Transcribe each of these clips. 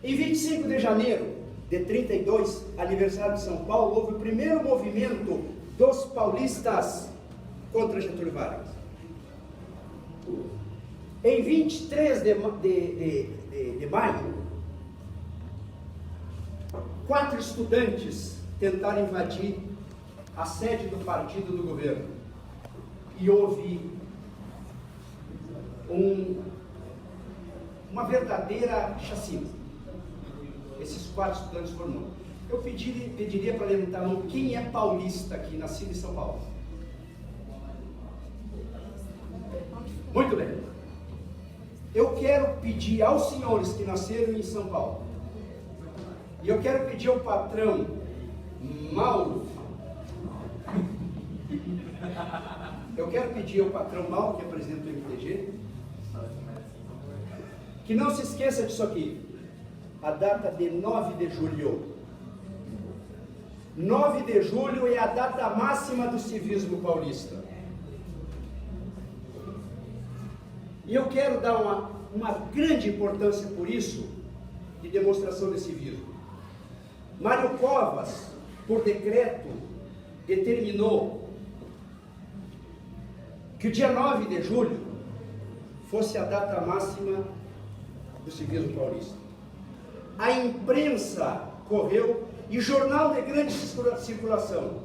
Em 25 de janeiro de 32, aniversário de São Paulo, houve o primeiro movimento dos paulistas contra Getúlio Vargas. Em 23 de maio, 4 estudantes tentaram invadir a sede do partido do governo. E houve uma verdadeira chacina. Esses 4 estudantes foram mortos. Eu pediria para levantar a mão quem é paulista aqui, nascido em São Paulo. Muito bem. Eu quero pedir aos senhores que nasceram em São Paulo, e eu quero pedir ao patrão Mauro, que é presidente do MTG, que não se esqueça disso aqui, a data de 9 de julho. 9 de julho é a data máxima do civismo paulista. E eu quero dar uma grande importância por isso, de demonstração de civismo. Mário Covas, por decreto, determinou que o dia 9 de julho fosse a data máxima do civismo paulista. A imprensa correu, e jornal de grande circulação: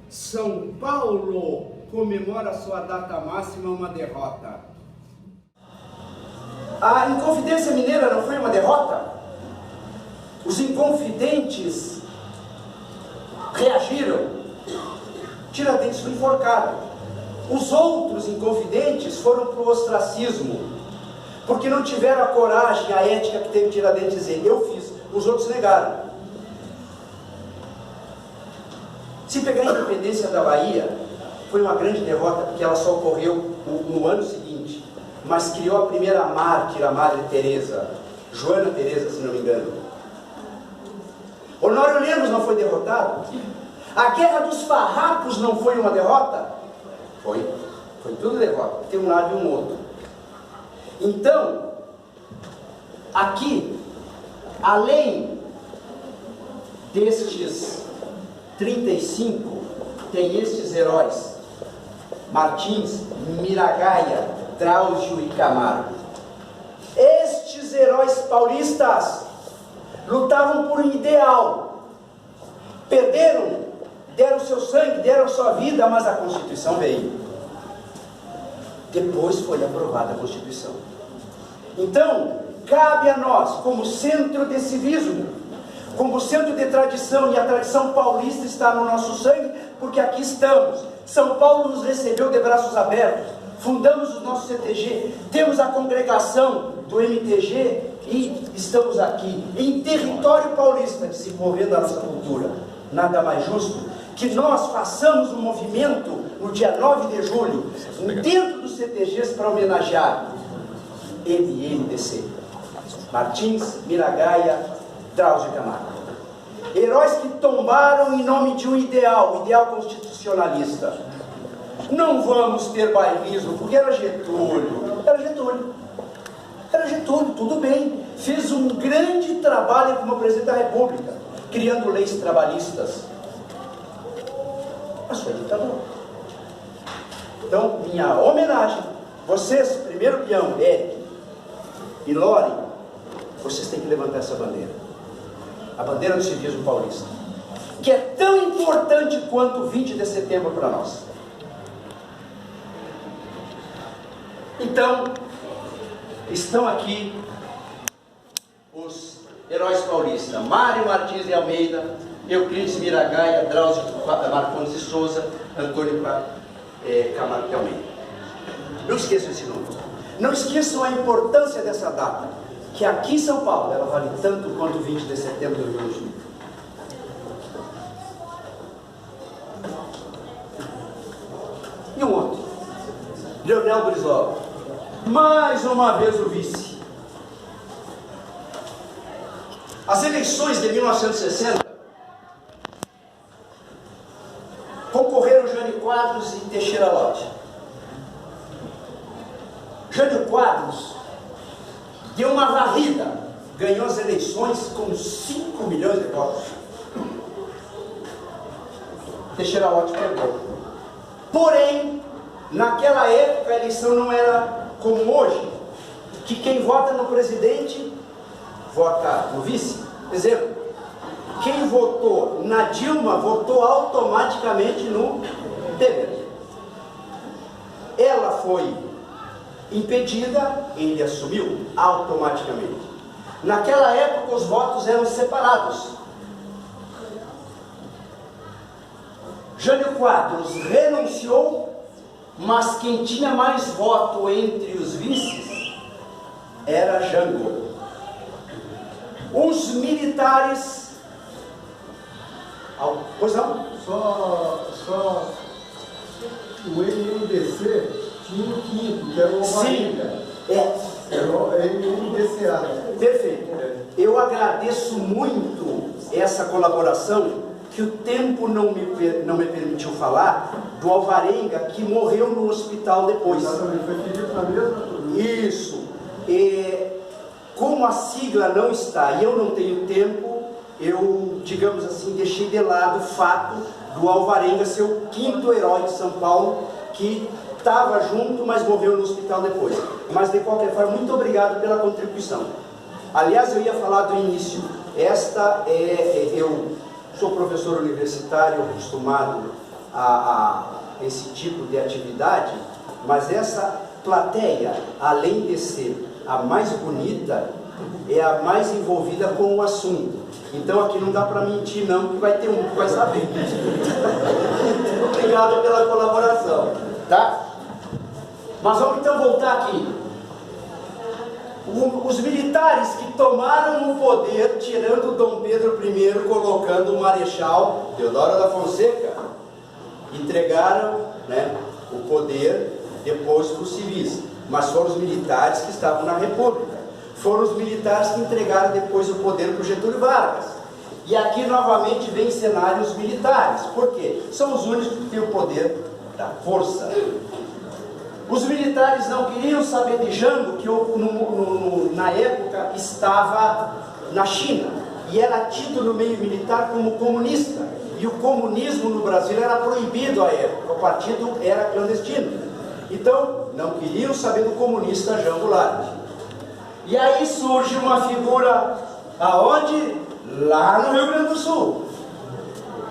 São Paulo comemora sua data máxima, uma derrota. A Inconfidência Mineira não foi uma derrota? Os inconfidentes reagiram. Tiradentes foi enforcado. Os outros inconfidentes foram para o ostracismo, porque não tiveram a coragem, a ética que teve Tiradentes dizer: eu fiz. Os outros negaram. Se pegar a independência da Bahia, foi uma grande derrota, porque ela só ocorreu no ano seguinte, mas criou a primeira mártir, a Madre Teresa, Joana Teresa, se não me engano. Honório Lemos não foi derrotado? A Guerra dos Farrapos não foi uma derrota? Foi tudo derrota, tem um lado e um outro. Então, aqui, além destes 35, tem estes heróis: Martins, Miragaia, Drauzio e Camargo. Estes heróis paulistas lutavam por um ideal, perderam, deram seu sangue, deram sua vida, mas a Constituição veio. Depois foi aprovada a Constituição. Então, cabe a nós, como centro de civismo, como centro de tradição, e a tradição paulista está no nosso sangue, porque aqui estamos. São Paulo nos recebeu de braços abertos, fundamos o nosso CTG, temos a congregação do MTG e estamos aqui, em território paulista, desenvolvendo a nossa cultura. Nada mais justo que nós façamos um movimento no dia 9 de julho, dentro dos CTGs, para homenagear MMDC, Martins, Miragaia, Drauzio e Camargo. Heróis que tombaram em nome de um ideal, ideal constitucionalista. Não vamos ter bairrismo, porque era Getúlio, tudo bem. Fez um grande trabalho como presidente da República, criando leis trabalhistas. Mas foi ditador. Então, minha homenagem, vocês, primeiro peão, Eric e Lore, vocês têm que levantar essa bandeira. A bandeira do civismo paulista, que é tão importante quanto o 20 de setembro para nós. Então, estão aqui os heróis paulistas: Mário Martins de Almeida, Euclides Miragaia, Drauzio Marcondes de Souza, Antônio Camargo de Almeida. Não esqueçam esse nome. Não esqueçam a importância dessa data, que aqui em São Paulo ela vale tanto quanto o 20 de setembro do Rio Grande do Sul. E um outro, Leonel Brizola, mais uma vez o vice. As eleições de 1960 concorreram Jânio Quadros e Teixeira Lott. Jânio Quadros deu uma varrida, ganhou as eleições com 5 milhões de votos. Teixeira Lott perdeu. Porém, naquela época a eleição não era como hoje, que quem vota no presidente vota no vice. Exemplo, quem votou na Dilma votou automaticamente no Temer. Ela foi impedida, ele assumiu automaticamente. Naquela época os votos eram separados. Jânio Quadros renunciou, mas quem tinha mais voto entre os vices era Jango. Os militares... Pois não? Só o MMDC tinha um quinto, que era o Alvarenga. Era o MMDCA. Perfeito. Eu agradeço muito essa colaboração, que o tempo não me permitiu falar, do Alvarenga, que morreu no hospital depois. Exatamente, foi pedido na mesma turma. Isso. E, como a sigla não está e eu não tenho tempo, eu, digamos assim, deixei de lado o fato do Alvarenga ser o 5º herói de São Paulo, que estava junto, mas morreu no hospital depois. Mas, de qualquer forma, muito obrigado pela contribuição. Aliás, eu ia falar do início. Eu sou professor universitário, acostumado a esse tipo de atividade, mas essa plateia, além de ser a mais bonita, é a mais envolvida com o assunto. Então aqui não dá para mentir não, que vai ter um que vai saber. Obrigado pela colaboração, tá? Mas vamos então voltar aqui. Os militares que tomaram o poder, tirando Dom Pedro I, colocando o Marechal Deodoro da Fonseca, entregaram, né, o poder depois para os civis. Mas foram os militares que estavam na República. Foram os militares que entregaram depois o poder para o Getúlio Vargas. E aqui novamente vem em cenário os militares. Por quê? São os únicos que têm o poder da força. Os militares não queriam saber de Jango, que na época estava na China e era tido no meio militar como comunista. E o comunismo no Brasil era proibido à época, o partido era clandestino. Então, não queriam saber do comunista Jango Goulart. E aí surge uma figura, aonde? Lá no Rio Grande do Sul.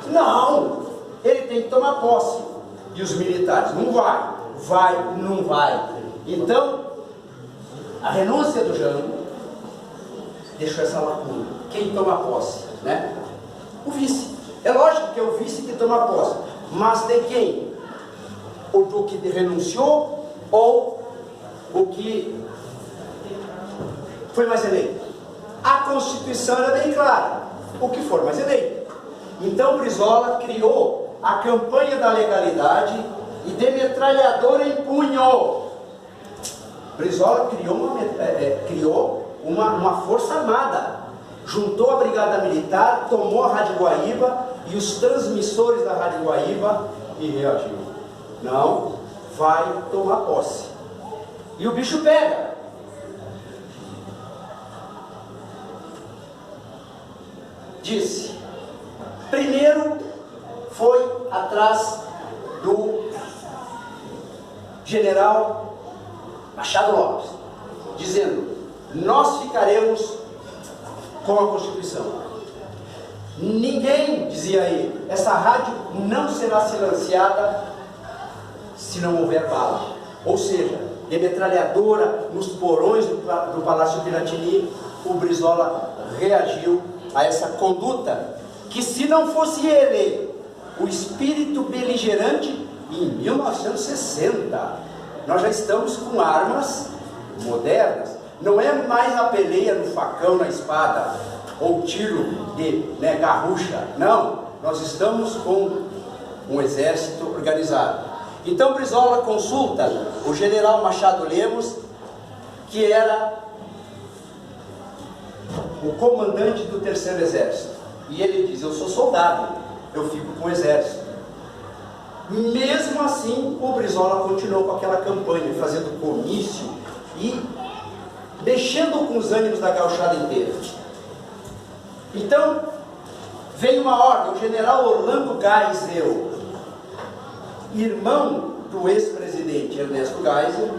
Não, ele tem que tomar posse. E os militares, não vai. Vai, não vai. Então, a renúncia do Jango deixou essa lacuna. Quem toma posse, né? O vice. É lógico que é o vice que toma posse. Mas de quem? O do que renunciou ou o que foi mais eleito? A Constituição era bem clara. O que for mais eleito. Então Brizola criou a campanha da legalidade e de metralhadora em punho. Brizola criou uma força armada, juntou a brigada militar, tomou a Rádio Guaíba e os transmissores da Rádio Guaíba e reagiu. Não, vai tomar posse. E o bicho pega. Disse, primeiro foi atrás do general Machado Lopes, dizendo, nós ficaremos com a Constituição. Ninguém, dizia ele, essa rádio não será silenciada se não houver bala. Ou seja, de metralhadora nos porões do Palácio Piratini, o Brizola reagiu a essa conduta, que se não fosse ele, o espírito beligerante, em 1960, nós já estamos com armas modernas, não é mais a peleia no facão, na espada, ou tiro de garrucha, não, nós estamos com um exército organizado. Então Brizola consulta o general Machado Lemos, que era o comandante do 3º Exército, e ele diz, eu sou soldado, eu fico com o exército. Mesmo assim, o Brizola continuou com aquela campanha, fazendo comício e mexendo com os ânimos da gauchada inteira. Então, veio uma ordem, o general Orlando Geisel, irmão do ex-presidente Ernesto Geisel,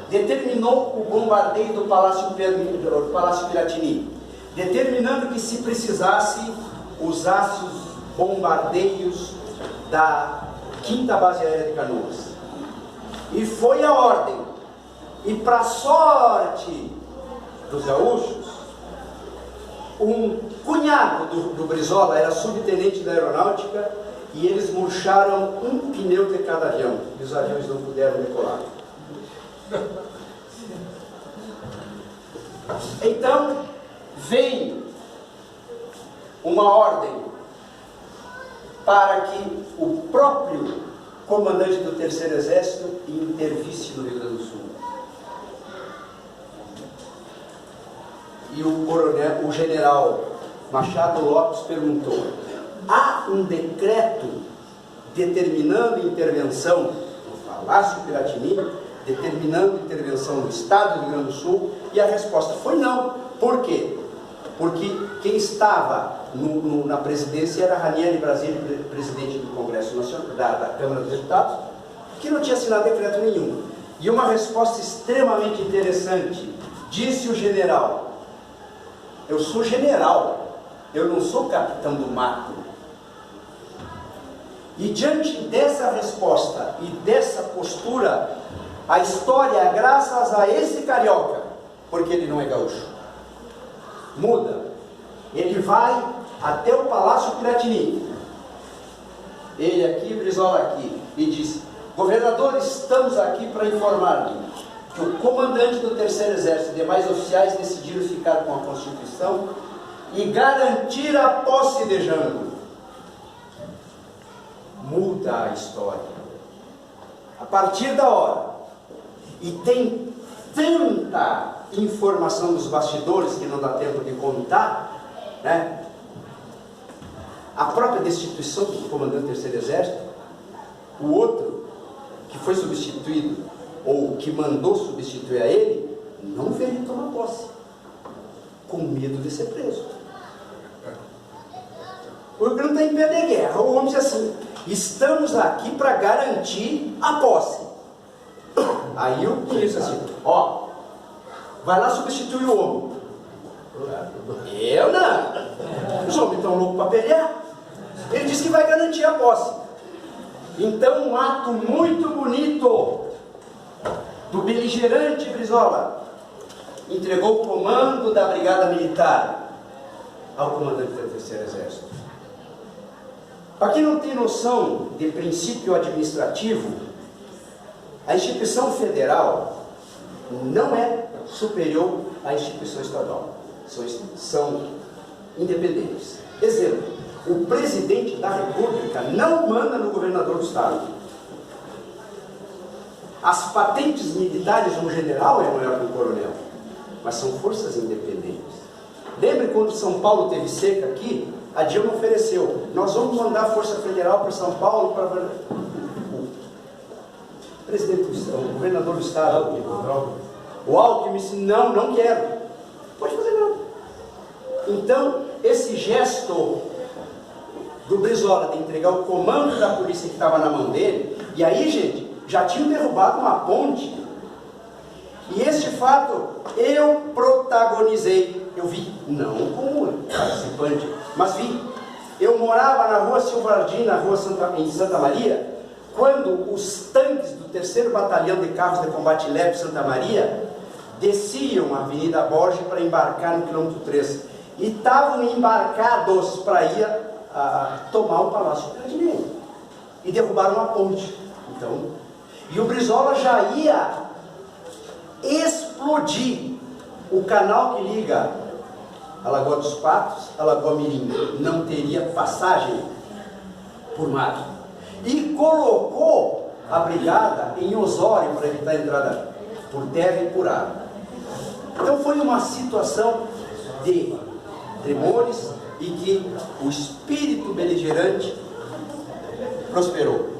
determinou o bombardeio do Palácio Piratini, determinando que, se precisasse, usasse os bombardeios da 5ª Base Aérea de Canoas. E foi a ordem. E, para sorte dos gaúchos, um cunhado do Brizola era subtenente da aeronáutica, e eles murcharam um pneu de cada avião, e os aviões não puderam decolar. Então, vem uma ordem para que o próprio comandante do Terceiro Exército intervisse no Rio Grande do Sul. E o general Machado Lopes perguntou: há um decreto determinando intervenção no Palácio Piratini, determinando intervenção no estado do Rio Grande do Sul? E a resposta foi não. Por quê? Porque quem estava na presidência era Ranieri Brasília, presidente do Congresso Nacional, da Câmara dos Deputados, que não tinha assinado decreto nenhum. E uma resposta extremamente interessante, disse o general: eu sou general, eu não sou capitão do mato. E diante dessa resposta e dessa postura, a história, graças a esse carioca, porque ele não é gaúcho, muda. Ele vai até o Palácio Piratini, ele aqui, Brizola aqui, e diz: governador, estamos aqui para informar-lhe que o comandante do Terceiro Exército e demais oficiais decidiram ficar com a Constituição e garantir a posse de Jango. Muda a história. A partir da hora, e tem tanta informação dos bastidores que não dá tempo de contar, né? A própria destituição do comandante do Terceiro Exército, o outro que foi substituído, ou que mandou substituir a ele, não veio tomar posse, com medo de ser preso. O Rio Grande está em pé de guerra. O homem disse assim: estamos aqui para garantir a posse. Aí eu disse assim: ó, vai lá substituir o homem. Eu não. Os homens estão loucos para pelear. Ele disse que vai garantir a posse. Então, um ato muito bonito do beligerante Brizola entregou o comando da Brigada Militar ao comandante do Terceiro Exército. Para quem não tem noção de princípio administrativo, a instituição federal não é superior à instituição estadual. São independentes. Exemplo: o presidente da República não manda no governador do estado. As patentes militares, um general é maior que um coronel, mas são forças independentes. Lembre quando São Paulo teve seca aqui, a Dilma ofereceu: nós vamos mandar a Força Federal para São Paulo, para o presidente o governador do estado, o Alckmin disse: não quero. Pode fazer nada. Então, esse gesto do Brizola de entregar o comando da polícia que estava na mão dele, e aí, gente, já tinham derrubado uma ponte, e este fato eu protagonizei. Eu vi, não como participante, mas vi. Eu morava na rua Silvardim, em Santa Maria, quando os tanques do 3º Batalhão de Carros de Combate Leve Santa Maria desciam a Avenida Borges para embarcar no quilômetro 3, e estavam embarcados para ir tomar o Palácio Piratini, e derrubaram a ponte. Então, e o Brizola já ia explodir o canal que liga a Lagoa dos Patos a Lagoa Mirim. Não teria passagem por mar. E colocou a brigada em Osório para evitar a entrada por terra e por ar. Então foi uma situação de tremores e que o espírito beligerante prosperou.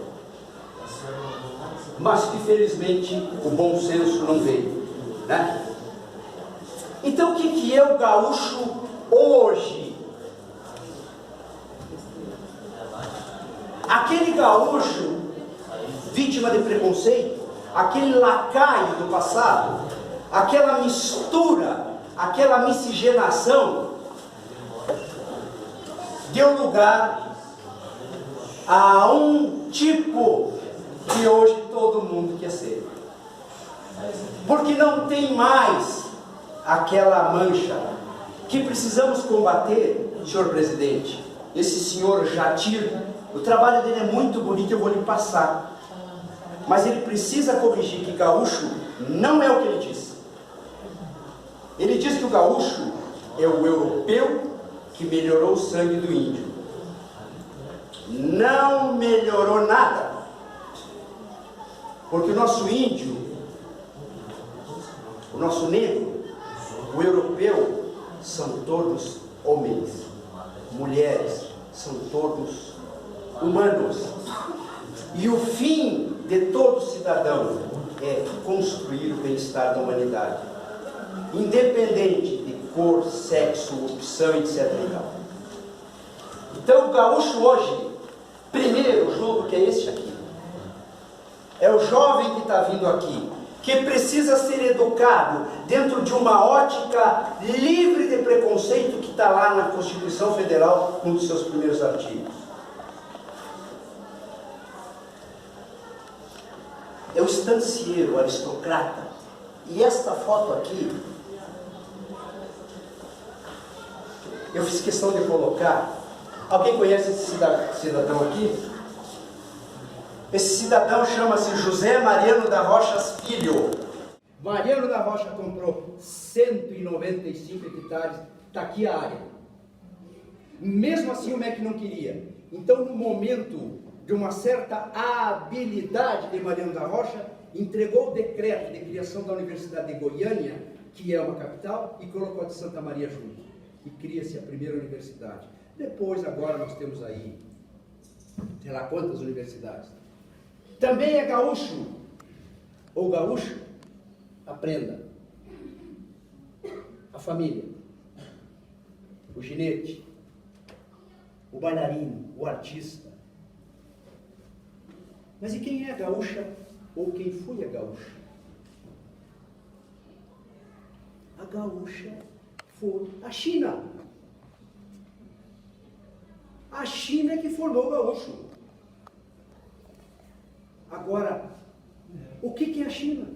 Mas que felizmente o bom senso não veio, né? Então o que é o gaúcho hoje? Aquele gaúcho vítima de preconceito, aquele lacaio do passado, aquela mistura, aquela miscigenação, deu lugar a um tipo que hoje todo mundo quer ser. Porque não tem mais aquela mancha que precisamos combater, senhor presidente. Esse senhor Jatir, o trabalho dele é muito bonito, eu vou lhe passar. Mas ele precisa corrigir que gaúcho não é o que ele diz. Ele diz que o gaúcho é o europeu que melhorou o sangue do índio. Não melhorou nada. Porque o nosso índio, o nosso negro, o europeu, são todos homens. Mulheres, são todos humanos. E o fim de todo cidadão é construir o bem-estar da humanidade, independente de cor, sexo, opção, etc. Então o gaúcho hoje, primeiro, julgo que é este aqui, é o jovem que está vindo aqui, que precisa ser educado dentro de uma ótica livre de preconceito que está lá na Constituição Federal, um dos seus primeiros artigos. É o estancieiro, o aristocrata. E esta foto aqui, eu fiz questão de colocar. Alguém conhece esse cidadão aqui? Esse cidadão chama-se José Mariano da Rocha Filho. Mariano da Rocha comprou 195 hectares, está aqui a área. Mesmo assim o MEC não queria. Então, no momento de uma certa habilidade de Mariano da Rocha, entregou o decreto de criação da Universidade de Goiânia, que é uma capital, e colocou a de Santa Maria junto. E cria-se a primeira universidade. Depois, agora, nós temos aí, sei lá quantas universidades. Também é gaúcho, ou gaúcho, aprenda. A família, o ginete, o bailarino, o artista. Mas e quem é a gaúcha, ou quem foi a gaúcha? A gaúcha foi a China. A China é que formou o gaúcho. Agora, o que é a China?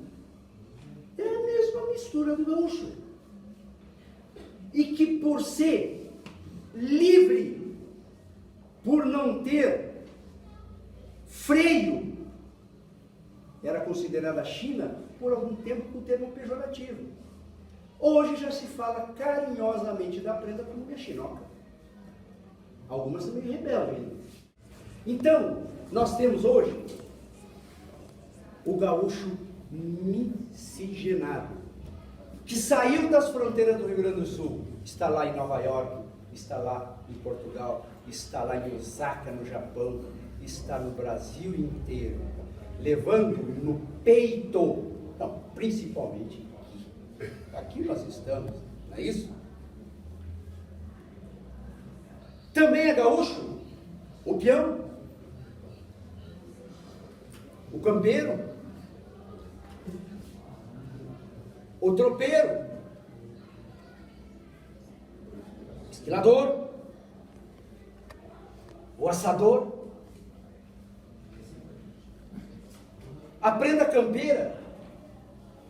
É a mesma mistura do gaúcho. E que por ser livre, por não ter freio, era considerada a China por algum tempo com o termo pejorativo. Hoje já se fala carinhosamente da prenda como minha chinoca. Algumas também rebeldes ainda. Então, nós temos hoje o gaúcho miscigenado, que saiu das fronteiras do Rio Grande do Sul, está lá em Nova York, está lá em Portugal, está lá em Osaka, no Japão, está no Brasil inteiro, levando no peito, não, principalmente aqui. Aqui nós estamos, não é isso? Também é gaúcho o peão, o campeiro, o tropeiro, o esquilador, o assador. A prenda campeira,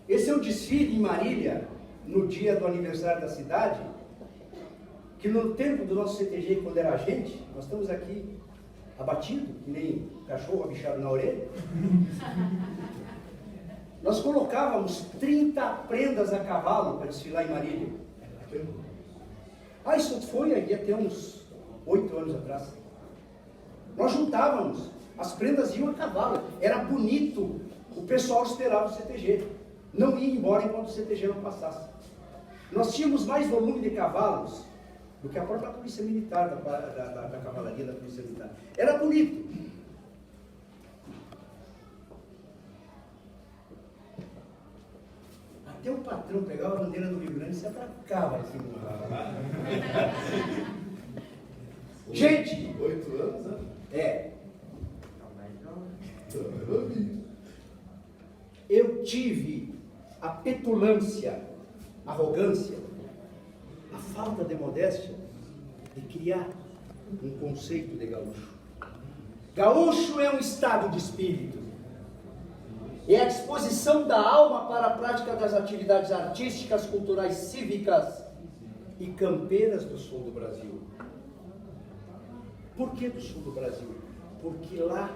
esse é um desfile em Marília, no dia do aniversário da cidade, que no tempo do nosso CTG, quando era a gente, nós estamos aqui abatido, que nem cachorro abichado na orelha. Nós colocávamos 30 prendas a cavalo para desfilar em Marília. Ah, isso foi aí até uns 8 anos atrás. Nós juntávamos, as prendas iam a cavalo, era bonito, o pessoal esperava o CTG, não ia embora enquanto o CTG não passasse. Nós tínhamos mais volume de cavalos do que a própria polícia militar, da cavalaria da polícia militar. Era bonito. Até o patrão pegava a bandeira do Rio Grande e se atracava assim. Gente! 8 anos, né? É. Eu tive a petulância, a arrogância, a falta de modéstia de criar um conceito de gaúcho. Gaúcho é um estado de espírito. É a disposição da alma para a prática das atividades artísticas, culturais, cívicas e campeiras do sul do Brasil. Por que do sul do Brasil? Porque lá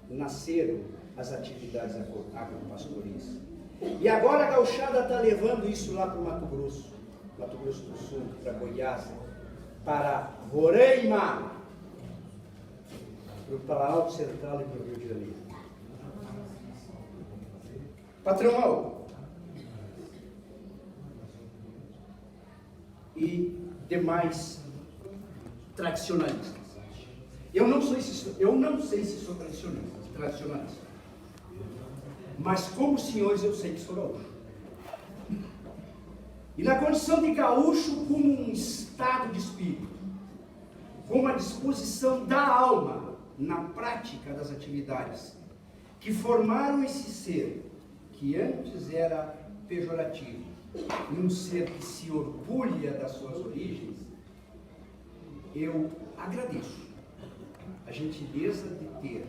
nasceram as atividades agropastoris. E agora a gauchada está levando isso lá para o Mato Grosso do Sul, para Goiás, para Roraima, para o Planalto Central e para o Rio de Janeiro. Patrão e demais tradicionalistas. Eu não sei se sou tradicionalista, mas como senhores eu sei que sou gaúcho. E na condição de gaúcho como um estado de espírito, como a disposição da alma na prática das atividades que formaram esse ser, que antes era pejorativo, e um ser que se orgulha das suas origens, eu agradeço a gentileza de ter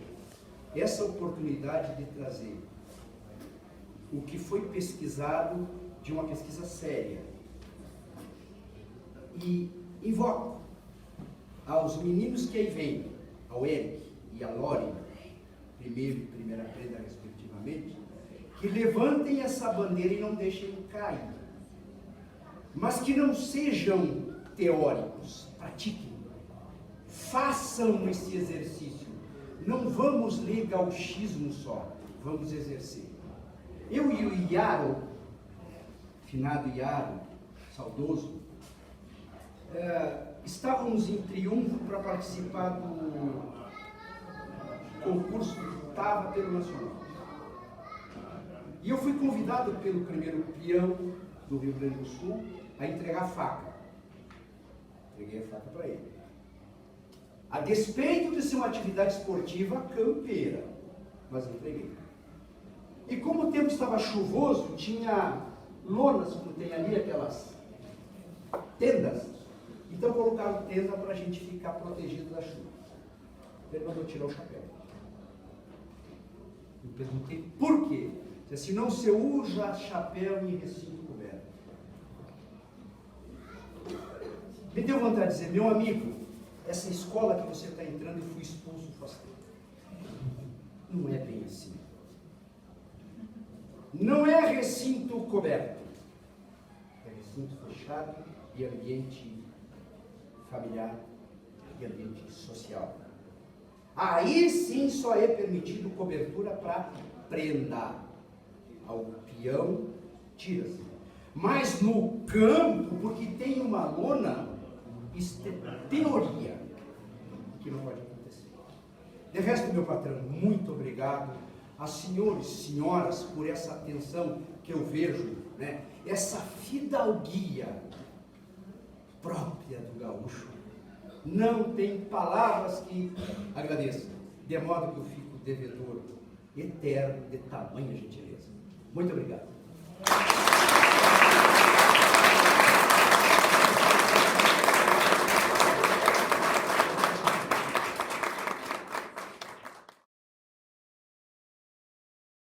essa oportunidade de trazer o que foi pesquisado de uma pesquisa séria. E invoco aos meninos que aí vêm, ao Eric e à Lore, primeiro e primeira prenda respectivamente, que levantem essa bandeira e não deixem cair. Mas que não sejam teóricos, pratiquem. Façam esse exercício. Não vamos ler gauchismo só, vamos exercer. Eu e o Iaro, finado Iaro, saudoso, estávamos em Triunfo para participar do concurso que estava pelo Nacional. E eu fui convidado pelo primeiro peão do Rio Grande do Sul a entregar a faca. Entreguei a faca para ele. A despeito de ser uma atividade esportiva campeira, mas entreguei. E como o tempo estava chuvoso, tinha lonas, como tem ali, aquelas tendas. Então colocaram tenda para a gente ficar protegido da chuva. Ele mandou tirar o chapéu. Eu perguntei por quê? Se não se usa chapéu em recinto coberto. Me deu vontade de dizer, meu amigo, essa escola que você está entrando, eu fui expulso faz tempo. Não é bem assim. Não é recinto coberto. É recinto fechado e ambiente familiar e ambiente social. Aí sim só é permitido cobertura para prenda. Ao peão, tira-se. Mas no campo, porque tem uma lona, isso é teoria, que não pode acontecer. De resto, meu patrão, muito obrigado a senhores e senhoras por essa atenção que eu vejo, né? Essa fidalguia própria do gaúcho. Não tem palavras que agradeçam, de modo que eu fico devedor eterno de tamanha gentileza. Muito obrigado.